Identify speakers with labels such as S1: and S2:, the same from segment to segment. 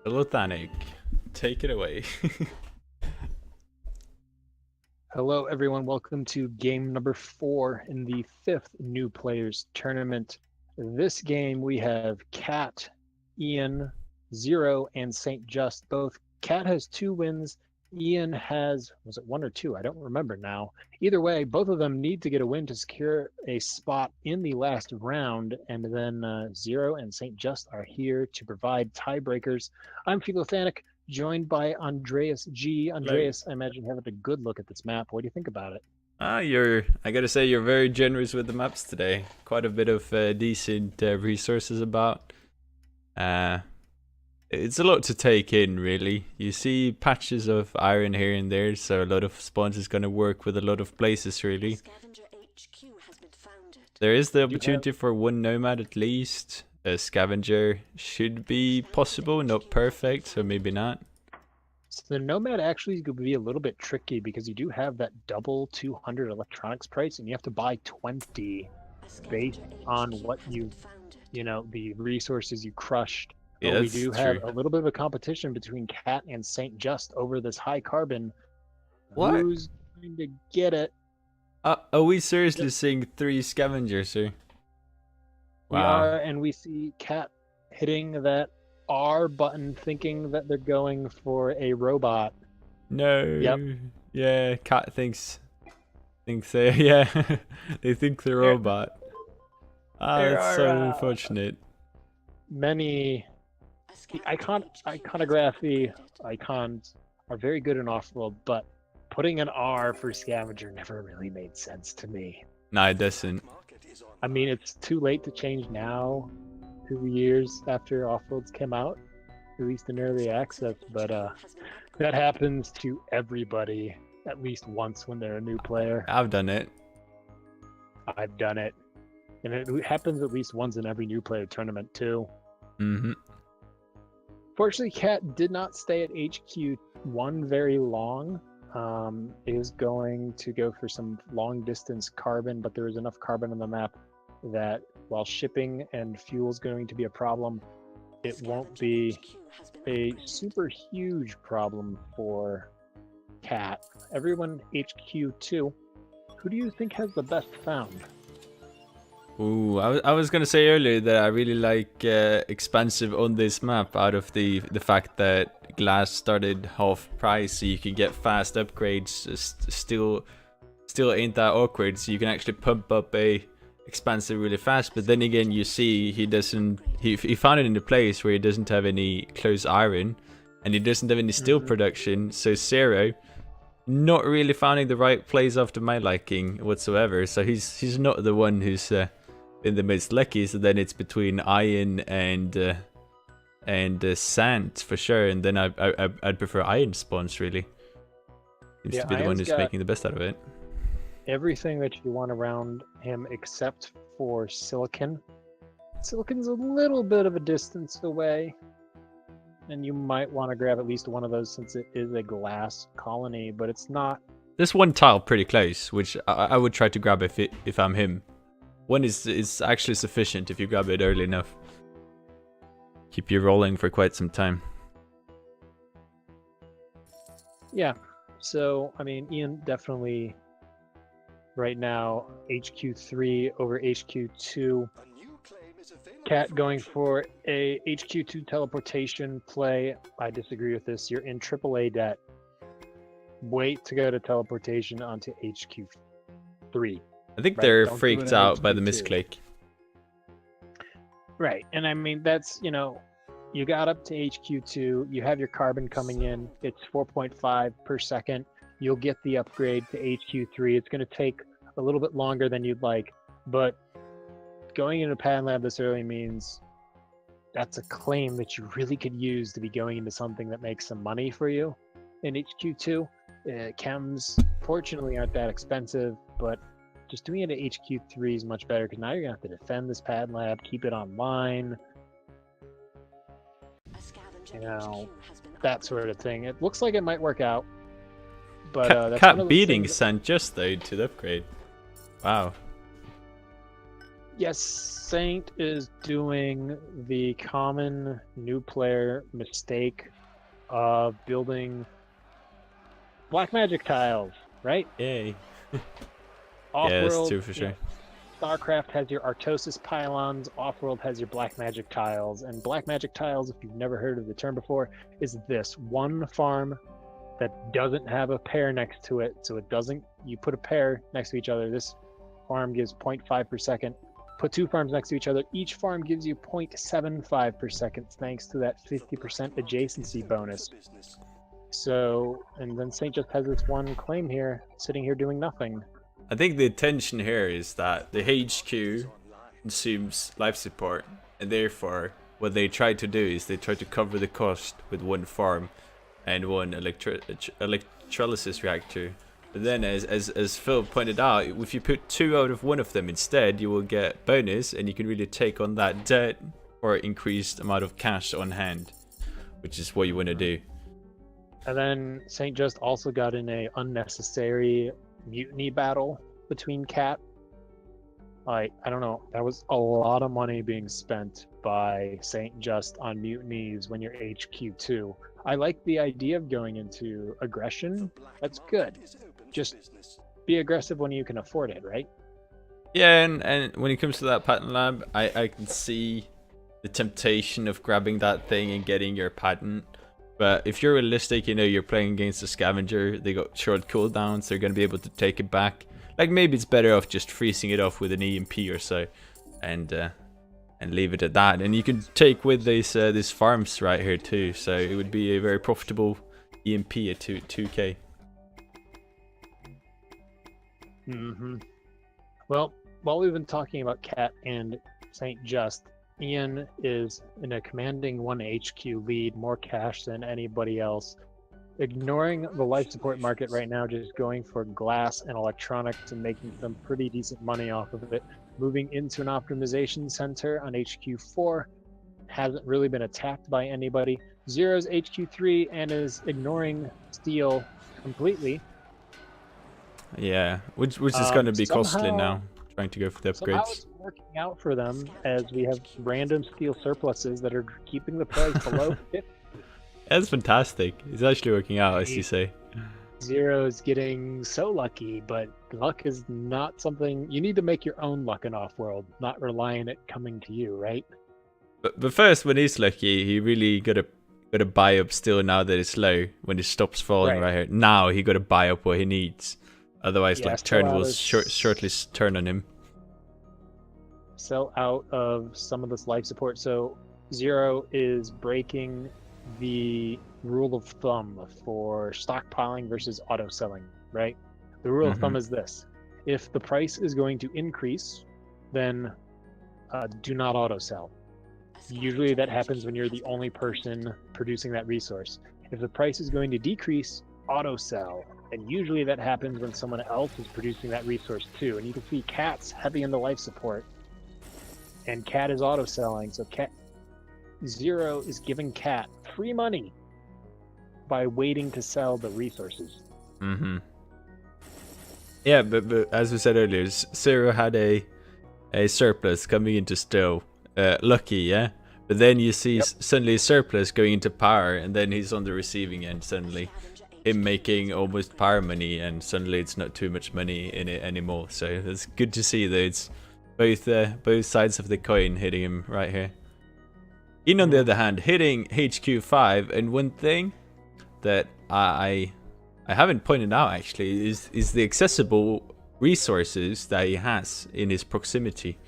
S1: Philothanic, take it away.
S2: Hello, everyone. Welcome to game number 4 in the 5th New Players Tournament. This game we have Cat, Ian, Zero, and Saint Just. Both Cat has 2 wins. Ian has, was it 1 or 2? I don't remember now. Either way, both of them need to get a win to secure a spot in the last round. And then Zero and Saint Just are here to provide tiebreakers. I'm philothanic, joined by AndreasG. Andreas, I imagine having a good look at this map. What do you think about it?
S1: I gotta say, you're very generous with the maps today. Quite a bit of decent resources about. It's a lot to take in, really. You see patches of iron here and there, so a lot of spawns is gonna work with a lot of places, really. There is the opportunity for one nomad at least. A scavenger should be possible, not perfect, so maybe not.
S2: So the Nomad actually could be a little bit tricky because you do have that double 200 electronics price, and you have to buy 20 based on what the resources you crushed.
S1: Yeah,
S2: But we
S1: that's
S2: do have
S1: true.
S2: a little bit of a competition between Cat and Saint Just over this high carbon.
S1: What?
S2: Who's going to get it?
S1: Are we seriously seeing 3 scavengers here?
S2: We
S1: Wow.
S2: are, and we see Cat hitting that R button, thinking that they're going for a robot. Yep.
S1: No. Yeah, cat thinks they yeah they think they're
S2: There,
S1: robot. Ah,
S2: there
S1: that's
S2: are
S1: so unfortunate.
S2: many. The iconography icons are very good in Offworld, but putting an R for scavenger never really made sense to me.
S1: No, it doesn't.
S2: I mean, it's too late to change now, 2 years after Offworlds came out, at least in early access, but that happens to everybody at least once when they're a new player.
S1: I've done it.
S2: I've done it. And it happens at least once in every new player tournament, too.
S1: Mm-hmm.
S2: Fortunately, Cat did not stay at HQ1 very long. Is going to go for some long distance carbon, but there is enough carbon on the map that while shipping and fuel is going to be a problem, it won't be a super huge problem for Cat. Everyone HQ2. Who do you think has the best found?
S1: Ooh, I was gonna say earlier that I really like expansive on this map out of the fact that glass started half price, so you can get fast upgrades. Still ain't that awkward, so you can actually pump up a expansive really fast. But then again, you see he found it in a place where he doesn't have any close iron, and he doesn't have any steel production. So Zero, not really finding the right place after my liking whatsoever. So he's not the one who's been the most lucky. So then it's between iron and sand for sure. And then I'd prefer iron spawns, really. Seems
S2: Yeah,
S1: to be the one
S2: Iron's
S1: who's
S2: got
S1: making the best out of it.
S2: everything that you want around him except for silicon. Silicon's a little bit of a distance away, and you might want to grab at least one of those since it is a glass colony, but it's not.
S1: There's one tile pretty close, which I would try to grab if I'm him. One is actually sufficient if you grab it early enough. Keep you rolling for quite some time.
S2: Yeah, so I mean, Ian definitely right now HQ3 over HQ2. Cat going for a HQ2 teleportation play. I disagree with this. You're in AAA debt. Wait to go to teleportation onto HQ3.
S1: I think
S2: Right,
S1: they're
S2: don't do it
S1: freaked
S2: at
S1: out by the
S2: HQ2.
S1: misclick.
S2: Right, and I mean, that's, you got up to HQ2, you have your carbon coming in, it's 4.5 per second. You'll get the upgrade to HQ3. It's going to take a little bit longer than you'd like, but going into Patent Lab this early means that's a claim that you really could use to be going into something that makes some money for you in HQ2. Chems, fortunately, aren't that expensive, but just doing it at HQ3 is much better because now you're going to have to defend this Patent Lab, keep it online, that sort of thing. It looks like it might work out, but that's one
S1: Cat
S2: of those
S1: beating
S2: things.
S1: San just though to the upgrade. Wow.
S2: Yes, Saint is doing the common new player mistake of building black magic tiles, right?
S1: Yay. Yeah, that's
S2: Offworld,
S1: true for sure.
S2: StarCraft has your Artosis pylons, Offworld has your black magic tiles, and black magic tiles, if you've never heard of the term before, is this one farm that doesn't have a pair next to it, so it doesn't, you put a pair next to each other, this farm gives 0.5 per second. Put two farms next to each other, each farm gives you 0.75 per second thanks to that 50% adjacency bonus. So, and then Saint just has this one claim here, sitting here doing nothing.
S1: I think the intention here is that the HQ consumes life support, and therefore what they try to do is they try to cover the cost with one farm and one electrolysis reactor. But then, as Phil pointed out, if you put two out of one of them instead, you will get bonus, and you can really take on that debt or increased amount of cash on hand, which is what you want to do.
S2: And then Saint just also got in a unnecessary mutiny battle between Cat. Like, I don't know, that was a lot of money being spent by Saint just on mutinies when you're HQ2. I like the idea of going into aggression. That's good. Just be aggressive when you can afford it, right?
S1: Yeah, and when it comes to that patent lab, I can see the temptation of grabbing that thing and getting your patent. But if you're realistic, you know, you're playing against a scavenger, they got short cooldowns, they're going to be able to take it back. Like, maybe it's better off just freezing it off with an EMP or so, and leave it at that. And you can take with these farms right here too, so it would be a very profitable EMP at 2k.
S2: Well, while we've been talking about Cat and Saint Just, Ian is in a commanding 1 HQ lead, more cash than anybody else. Ignoring the life support market right now, just going for glass and electronics and making some pretty decent money off of it. Moving into an optimization center on HQ4, hasn't really been attacked by anybody. Zero's HQ3 and is ignoring steel completely.
S1: Yeah, which is going to be costly now, trying to go for the
S2: Somehow
S1: upgrades.
S2: it's working out for them as we have random steel surpluses that are keeping the price below 50.
S1: That's fantastic. It's actually working out, as you say.
S2: Zero is getting so lucky, but luck is not something you need to make your own luck in Offworld, not rely on it coming to you, right?
S1: But first, when he's lucky, he really gotta buy up still now that it's low. When it stops falling right here, now he gotta buy up what he needs. Otherwise, like, turn will shortly turn on him.
S2: Sell out of some of this life support. So Zero is breaking the rule of thumb for stockpiling versus auto selling, right? The rule of thumb is this: if the price is going to increase, then do not auto sell. Usually that happens when you're the only person producing that resource. If the price is going to decrease, auto sell. And usually that happens when someone else is producing that resource too. And you can see Cat's heavy in the life support, and Cat is auto selling. So Zero is giving Cat free money by waiting to sell the resources.
S1: Yeah, but as we said earlier, Zero had a surplus coming into still. Lucky, yeah? But then you see suddenly a surplus going into power, and then he's on the receiving end suddenly. Him making almost power money, and suddenly it's not too much money in it anymore. So it's good to see that it's both sides of the coin hitting him right here. Ian, on the other hand, hitting HQ5, and one thing that I haven't pointed out actually is the accessible resources that he has in his proximity.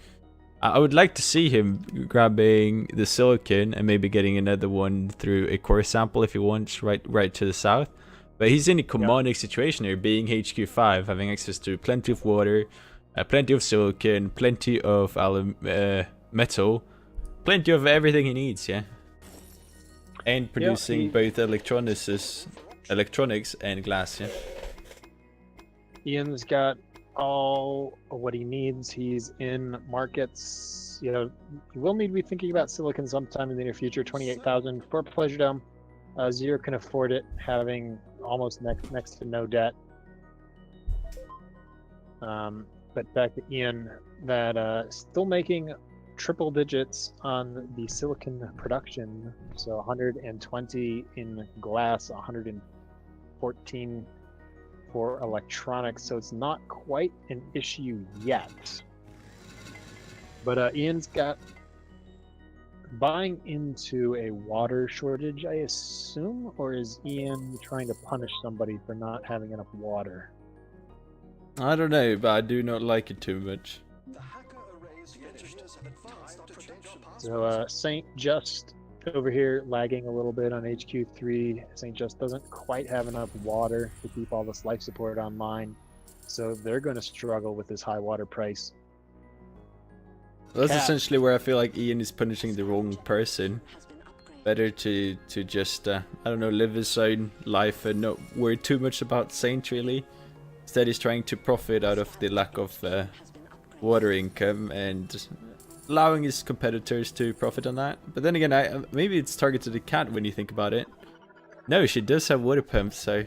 S1: I would like to see him grabbing the silicon and maybe getting another one through a core sample if he wants, right to the south. But he's in a commanding situation here, being HQ5, having access to plenty of water, plenty of silicon, plenty of metal, plenty of everything he needs, yeah? And producing both electronics and glass, yeah?
S2: Ian's got all what he needs. He's in markets. You know, he will need to be thinking about silicon sometime in the near future. 28,000 for Pleasure Dome. Zero can afford it, having almost next to no debt. But back to Ian, that still making triple digits on the silicon production. So 120 in glass, 114 for electronics. So it's not quite an issue yet. But Ian's got buying into a water shortage, I assume, or is Ian trying to punish somebody for not having enough water?
S1: I don't know, but I do not like it too much.
S2: So Saint Just over here lagging a little bit on HQ3. Saint Just doesn't quite have enough water to keep all this life support online, so they're going to struggle with this high water price.
S1: That's
S2: Cat.
S1: essentially where I feel like Ian is punishing the wrong person. Better to just, I don't know, live his own life and not worry too much about Saint, really. Instead, he's trying to profit out of the lack of water income and allowing his competitors to profit on that. But then again, maybe it's targeted at Cat when you think about it. No, she does have water pumps, so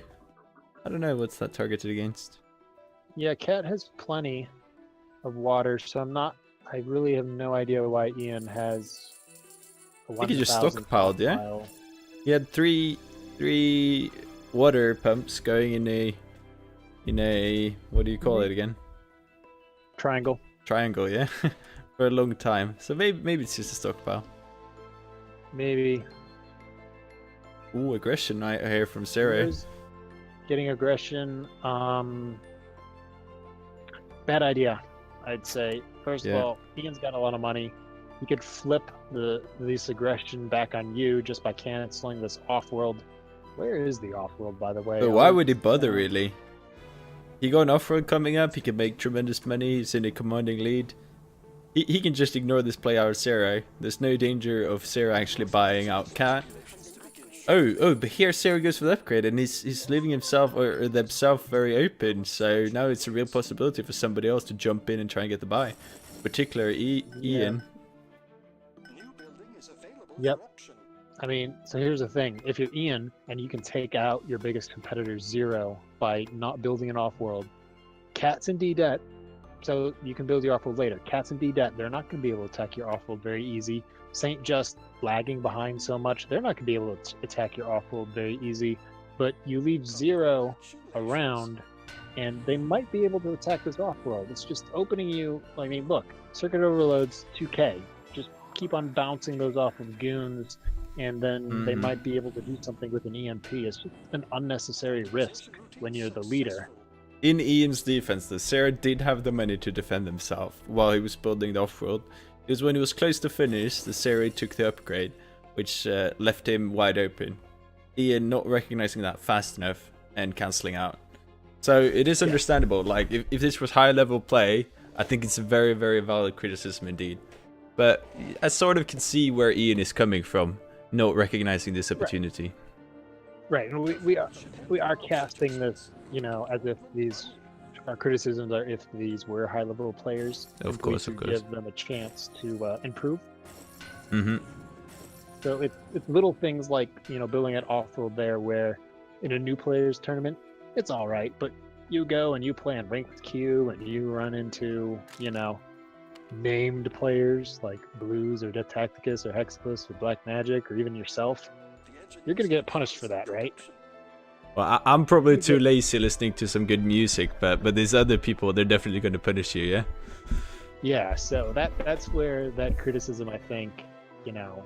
S1: I don't know what's that targeted against.
S2: Yeah, Cat has plenty of water, so I really have no idea why Ian has.
S1: I think he just stockpiled, yeah? He had three water pumps going in a what do you call it again?
S2: Triangle.
S1: Triangle, yeah. For a long time. So maybe it's just a stockpile.
S2: Maybe.
S1: Ooh, aggression I hear from Sarah.
S2: Getting aggression. Bad idea, I'd say. First of all, Ian's got a lot of money. He could flip this aggression back on you just by canceling this Offworld. Where is the Offworld, by the way?
S1: But why would he bother, really? He got an Offworld coming up, he can make tremendous money, he's in a commanding lead. He can just ignore this play out of Sarah. There's no danger of Sarah actually buying out Cat. Oh, but here Sarah goes for the upgrade, and he's leaving himself or themselves very open. So now it's a real possibility for somebody else to jump in and try and get the buy, particularly Ian.
S2: Yep. I mean, so here's the thing: if you're Ian and you can take out your biggest competitor Zero by not building an Offworld, Cat's in D debt, so you can build your Offworld later. Cat's in D debt; they're not going to be able to attack your Offworld very easy. Saint Just lagging behind so much, they're not going to be able to attack your Offworld very easy. But you leave Zero around, and they might be able to attack this Offworld. It's just opening you. I mean, look, Circuit Overload's 2K. Just keep on bouncing those off of goons, and then they might be able to do something with an EMP. It's just an unnecessary risk when you're the leader.
S1: In Ian's defense, though, Sarah did have the money to defend himself while he was building the Offworld. It was when he was close to finish, the Sarah took the upgrade, which left him wide open. Ian not recognizing that fast enough and cancelling out. So it is understandable. Like, if this was high level play, I think it's a very, very valid criticism indeed. But I sort of can see where Ian is coming from, not recognizing this opportunity.
S2: Right, and we are casting this, as if our criticisms are if these were high level players.
S1: Of course.
S2: Give them a chance to improve.
S1: Mm-hmm.
S2: So it's little things like building an Offworld there, where in a new players tournament, it's all right, but you go and you play on ranked queue and you run into named players like Blues or Death Tacticus or Hexapus or Black Magic or even yourself, you're gonna get punished for that, right?
S1: Well, I'm probably too lazy listening to some good music, but these other people, they're definitely going to punish you, yeah?
S2: Yeah, so that's where that criticism, I think,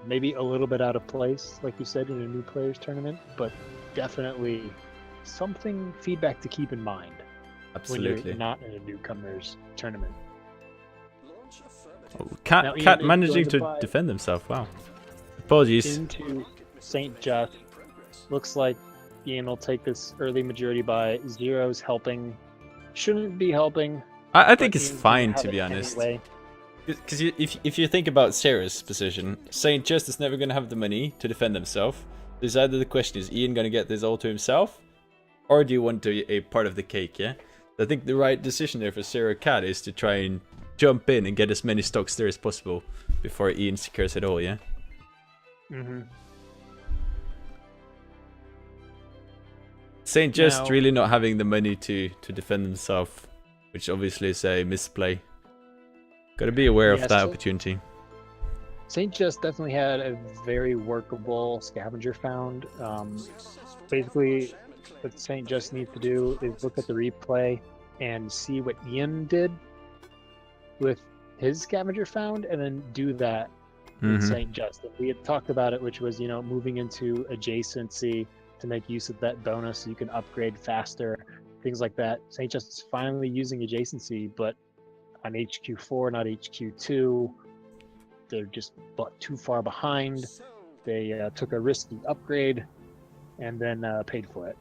S2: maybe a little bit out of place, like you said, in a new players tournament, but definitely feedback to keep in mind.
S1: Absolutely.
S2: When you're not in a newcomers tournament.
S1: Oh, Cat managing to defend himself, wow. Apologies.
S2: Into Saint Just. Looks like Ian will take this early majority buy. Zero's helping. Shouldn't be helping.
S1: I think it's fine, to be honest. Because if you think about Sarah's position, Saint Just is never going to have the money to defend himself. There's either the question, is Ian going to get this all to himself? Or do you want to be a part of the cake, yeah? I think the right decision there for Sarah Cat is to try and jump in and get as many stocks there as possible before Ian secures it all, yeah?
S2: Mm-hmm.
S1: Saint Just really not having the money to defend himself which obviously is a misplay. Got to be aware of
S2: Yes,
S1: that opportunity.
S2: St. Just definitely had a very workable scavenger found. Basically, what St. Just needs to do is look at the replay and see what Ian did with his scavenger found, and then do that with St. Just. We had talked about it, which was, moving into adjacency to make use of that bonus so you can upgrade faster, things like that. St. Just is finally using adjacency, but on HQ4, not HQ2. They're just too far behind. They took a risky upgrade and then paid for it.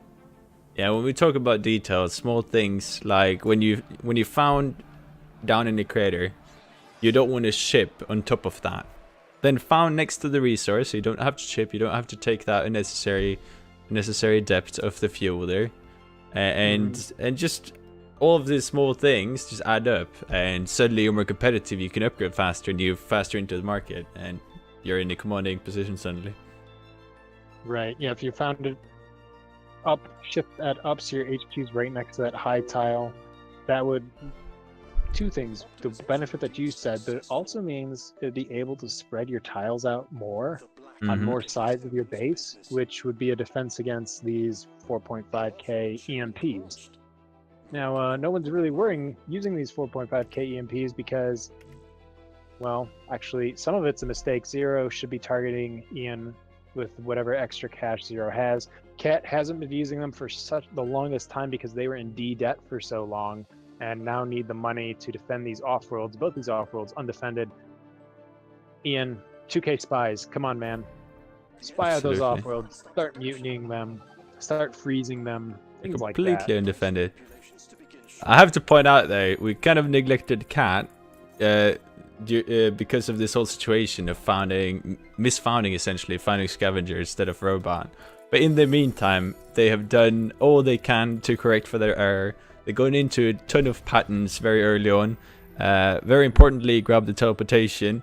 S1: Yeah, when we talk about details, small things like when you found down in the crater, you don't want to ship on top of that. Then found next to the resource, you don't have to ship, you don't have to take that unnecessary depth of the fuel there, and just all of these small things just add up, and suddenly you're more competitive. You can upgrade faster, and you're faster into the market, and you're in a commanding position suddenly.
S2: Right. Yeah. If you found it up, shift that up so your HQ's right next to that high tile, that would two things: the benefit that you said, but it also means to be able to spread your tiles out more on more sides of your base, which would be a defense against these 4.5k EMPs. Now, no one's really using these 4.5k EMPs because, well, actually, some of it's a mistake. Zero should be targeting Ian with whatever extra cash Zero has. Cat hasn't been using them for the longest time because they were in D debt for so long, and now need the money to defend these Offworlds. Both these Offworlds undefended. Ian, 2k spies, come on, man. Spy out those Offworlds. Start mutinying them. Start freezing them. Things like that.
S1: Completely undefended. I have to point out though, we kind of neglected Cat because of this whole situation of misfounding essentially, finding Scavenger instead of Robot. But in the meantime, they have done all they can to correct for their error. They're going into a ton of patterns very early on. Very importantly, grab the teleportation.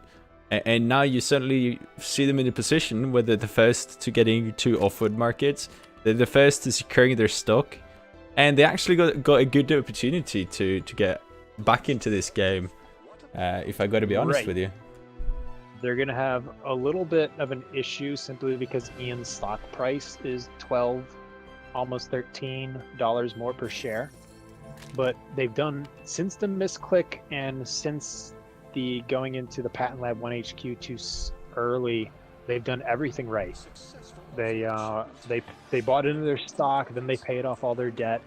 S1: And now you suddenly see them in a position where they're the first to getting to Offworld markets. They're the first to securing their stock. And they actually got a good opportunity to get back into this game, if I got to be honest with you.
S2: They're going to have a little bit of an issue simply because Ian's stock price is $12, almost $13 more per share. But they've done, since the misclick and since the going into the Patent Lab 1HQ too early, they've done everything right. They bought into their stock, then they paid off all their debt.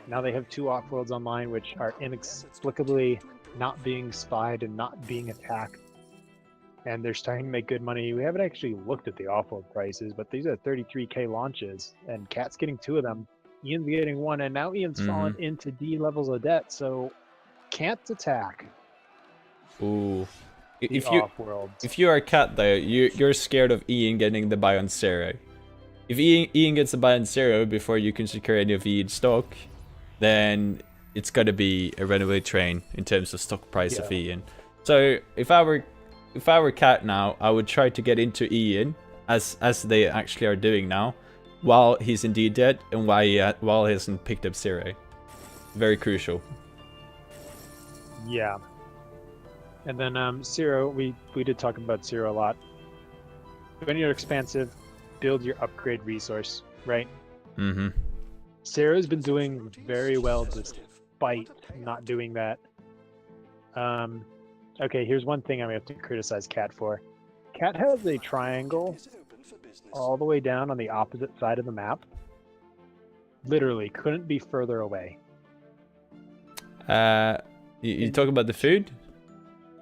S2: Now they have two Offworlds online, which are inexplicably not being spied and not being attacked. And they're starting to make good money. We haven't actually looked at the Offworld prices, but these are 33k launches, and Cat's getting 2 of them. Ian's getting 1, and now Ian's fallen into D levels of debt, so can't attack.
S1: Ooh. If you are Cat though, you're scared of Ian getting the buy on 0. If Ian gets the buy on 0 before you can secure any of Ian's stock, then it's gotta be a runaway train in terms of stock price of Ian. So if I were Cat now, I would try to get into Ian as they actually are doing now, while he's indeed dead and while he hasn't picked up 0. Very crucial.
S2: Yeah. And then Zero, we did talk about Zero a lot. When you're expansive, build your upgrade resource, right? Zero's been doing very well despite not doing that. Okay, here's one thing I'm going to have to criticize Cat for. Cat has a triangle all the way down on the opposite side of the map. Literally, couldn't be further away.
S1: You talk about the food?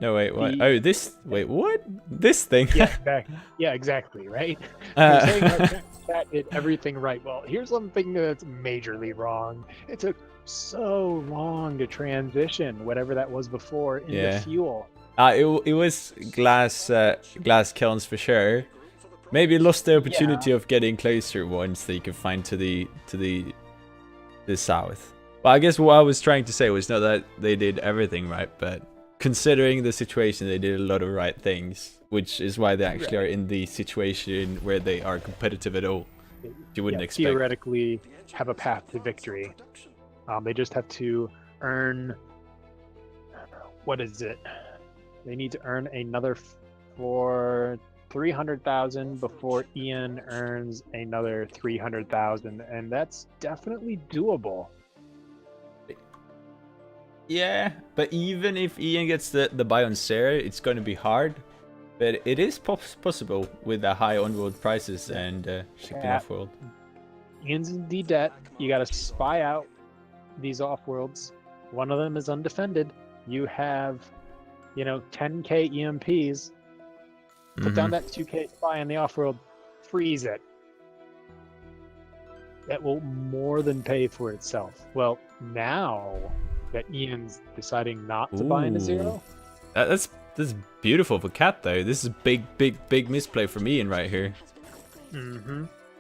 S1: No, wait, what? Wait, what? This thing?
S2: Yeah, exactly, right? You're saying that did everything right. Well, here's something that's majorly wrong. It took so long to transition whatever that was before into fuel.
S1: It was glass kilns for sure. Maybe lost the opportunity of getting closer ones that you could find to the south. But I guess what I was trying to say was not that they did everything right, but considering the situation, they did a lot of right things, which is why they actually are in the situation where they are competitive at all. You wouldn't expect.
S2: Theoretically have a path to victory. They just have to earn what is it? They need to earn another for 300,000 before Ian earns another 300,000, and that's definitely doable.
S1: Yeah, but even if Ian gets the buy on Sarah, it's going to be hard. But it is possible with the high on-world prices and shipping off-world.
S2: Ian's in D debt. You got to spy out these off-worlds. One of them is undefended. You have, 10k EMPs. Put down that 2k spy in the off-world. Freeze it. That will more than pay for itself. Well, now that Ian's deciding not to buy into zero.
S1: That's beautiful for Cat though. This is a big misplay from Ian right here.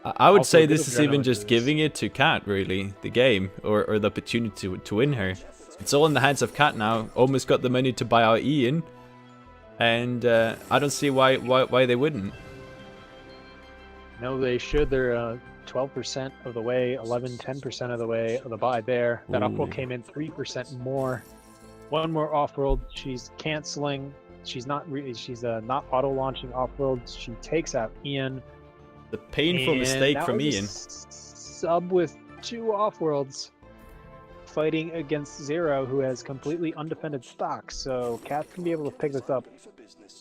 S1: I would say this is even just giving it to Cat, really, the game, or the opportunity to win her. It's all in the hands of Cat now. Almost got the money to buy out Ian, and I don't see why they wouldn't.
S2: No, they should. They're 12% of the way, 10% of the way of the buy there. That off-world came in 3% more. One more off-world. She's canceling. She's not not auto-launching off-world. She takes out Ian.
S1: The painful mistake from Ian.
S2: Sub with 2 off-worlds fighting against Zero, who has completely undefended stock. So Cat can be able to pick this up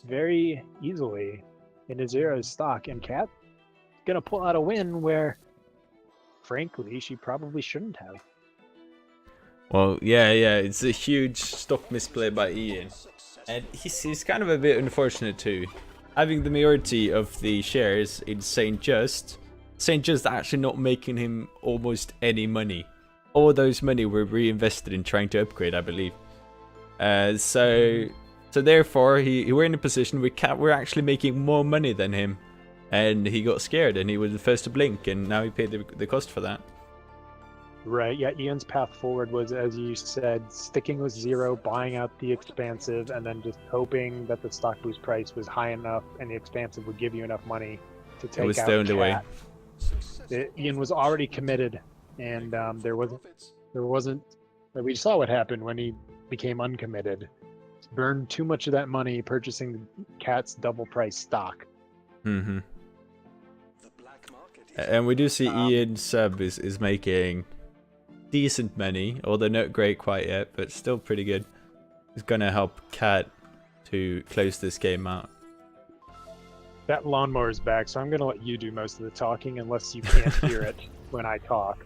S2: very easily into Zero's stock, and Cat gonna pull out a win where, frankly, she probably shouldn't have.
S1: Well, yeah, it's a huge stock misplay by Ian, and he's kind of a bit unfortunate too. Having the majority of the shares in St. Just actually not making him almost any money. All those money were reinvested in trying to upgrade, I believe. So therefore, we're in a position where we're actually making more money than him. And he got scared, and he was the first to blink, and now he paid the cost for that.
S2: Right, yeah, Ian's path forward was, as you said, sticking with zero, buying out the expansive, and then just hoping that the stock boost price was high enough and the expansive would give you enough money to take out Cat. It was the only way. Ian was already committed, and there wasn't. We saw what happened when he became uncommitted. Burned too much of that money purchasing Cat's double price stock.
S1: Mm-hmm. And we do see Ian sub is making decent money, although not great quite yet, but still pretty good. It's gonna help Cat to close this game out.
S2: That lawnmower is back, so I'm gonna let you do most of the talking, unless you can't hear it when I talk.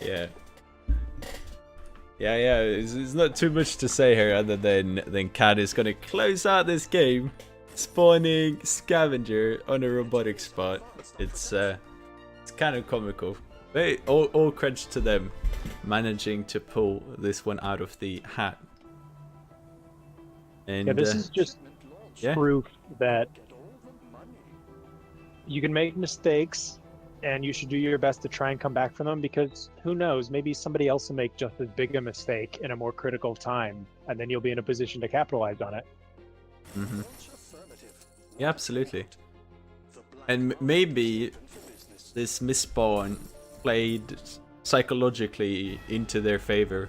S1: Yeah. It's not too much to say here, other than Cat is gonna close out this game, spawning Scavenger on a robotic spot. It's kind of comical. All credits to them managing to pull this one out of the hat. And
S2: yeah, this is just proof that you can make mistakes, and you should do your best to try and come back from them, because who knows, maybe somebody else will make just as big a mistake in a more critical time, and then you'll be in a position to capitalize on it.
S1: Mm-hmm. Yeah, absolutely. And maybe this misspawn played psychologically into their favor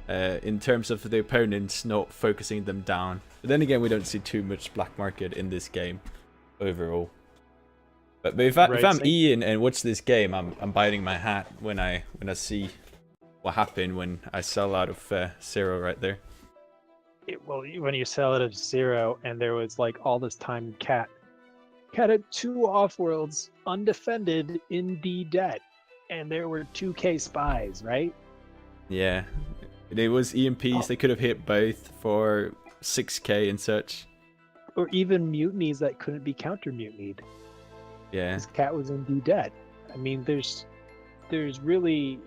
S1: in terms of the opponents not focusing them down. But then again, we don't see too much black market in this game overall. But if I'm Ian and watch this game, I'm biting my hat when I see what happened when I sell out of Zero right there.
S2: Well, when you sell it of Zero, and there was like all this time Cat had 2 off-worlds undefended in D debt, and there were 2k spies, right?
S1: Yeah, it was EMPs. They could have hit both for 6k and such,
S2: or even mutinies that couldn't be counter mutinied.
S1: Yeah,
S2: because Cat was in D debt. I mean, there's really,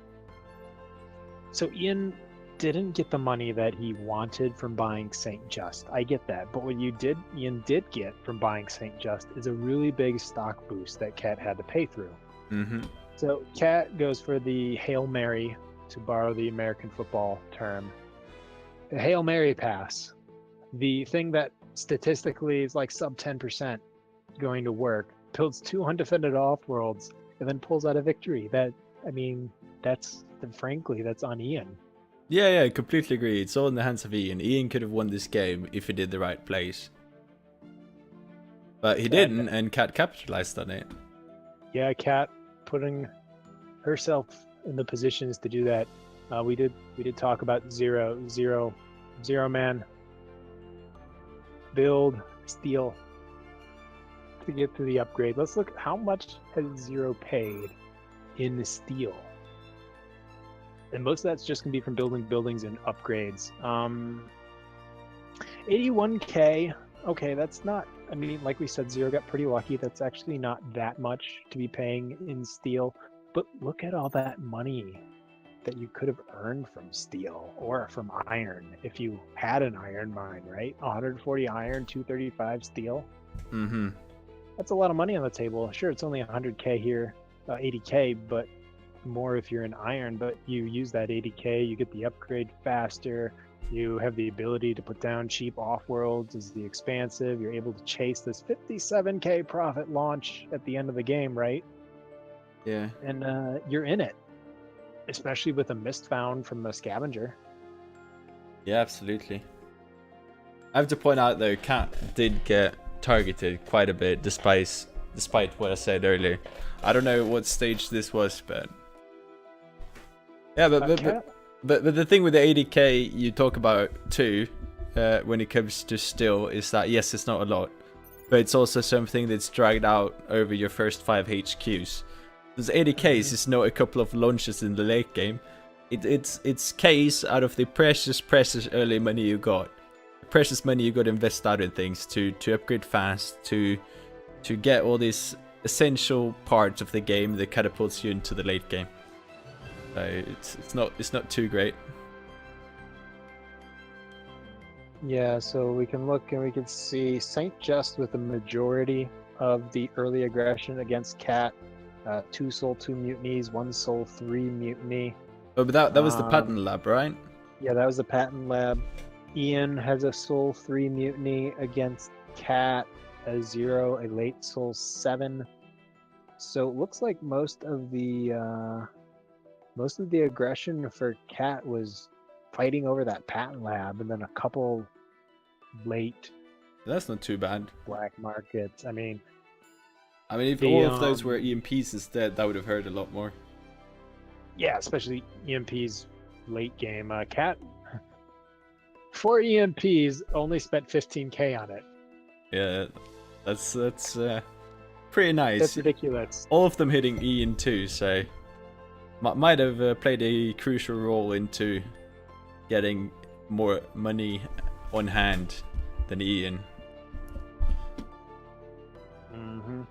S2: so Ian didn't get the money that he wanted from buying St. Just. I get that. But what Ian did get from buying St. Just is a really big stock boost that Cat had to pay through.
S1: Mm-hmm.
S2: So Cat goes for the Hail Mary, to borrow the American football term. The Hail Mary pass. The thing that statistically is like sub 10% going to work. Builds 2 undefended off-worlds and then pulls out a victory. Frankly, that's on Ian.
S1: Yeah, I completely agree. It's all in the hands of Ian. Ian could have won this game if he did the right plays. But he didn't, and Cat capitalized on it.
S2: Yeah, Kat putting herself in the positions to do that. We did talk about zero man build steal to get to the upgrade. Let's look how much has Zero paid in the steal. And most of that's just gonna be from building buildings and upgrades. 81k. Okay, that's not. I mean, like we said, Zero got pretty lucky. That's actually not that much to be paying in steel. But look at all that money that you could have earned from steel or from iron if you had an iron mine, right? 140 iron, 235 steel.
S1: Mm-hmm.
S2: That's a lot of money on the table. Sure, it's only 100k here, 80k, but more if you're in iron. But you use that 80k, you get the upgrade faster. You have the ability to put down cheap Offworlds as the expansive. You're able to chase this 57k profit launch at the end of the game, right?
S1: Yeah.
S2: And you're in it, especially with a mist found from the scavenger.
S1: Yeah, absolutely. I have to point out though, Cat did get targeted quite a bit, despite what I said earlier. I don't know what stage this was, but yeah, but the thing with the 80k you talk about too, when it comes to still, is that yes, it's not a lot, but it's also something that's dragged out over your first 5 HQs. This 80k is not a couple of launches in the late game. It's K's out of the precious early money you got. Precious money you got to invest out in things to upgrade fast, to get all these essential parts of the game that catapults you into the late game. So it's not too great.
S2: Yeah, so we can look and we can see Saint Just with the majority of the early aggression against Cat. 2 soul, 2 mutinies, 1 soul, 3 mutiny.
S1: Oh, but that was the patent lab, right?
S2: Yeah, that was the patent lab. Ian has a soul 3 mutiny against Cat, a 0, a late soul 7. So it looks like most of the aggression for Cat was fighting over that patent lab, and then a couple late.
S1: That's not too bad.
S2: Black markets. I mean,
S1: if all of those were EMPs instead, that would have hurt a lot more.
S2: Yeah, especially EMPs late game. Cat 4 EMPs only spent 15k on it.
S1: Yeah, that's pretty nice.
S2: That's ridiculous.
S1: All of them hitting Ian too, so might have played a crucial role into getting more money on hand than Ian.
S2: Mm-hmm.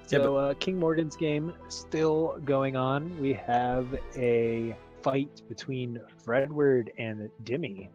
S2: So King Morgan's game still going on. We have a fight between Fredward and Dimmy.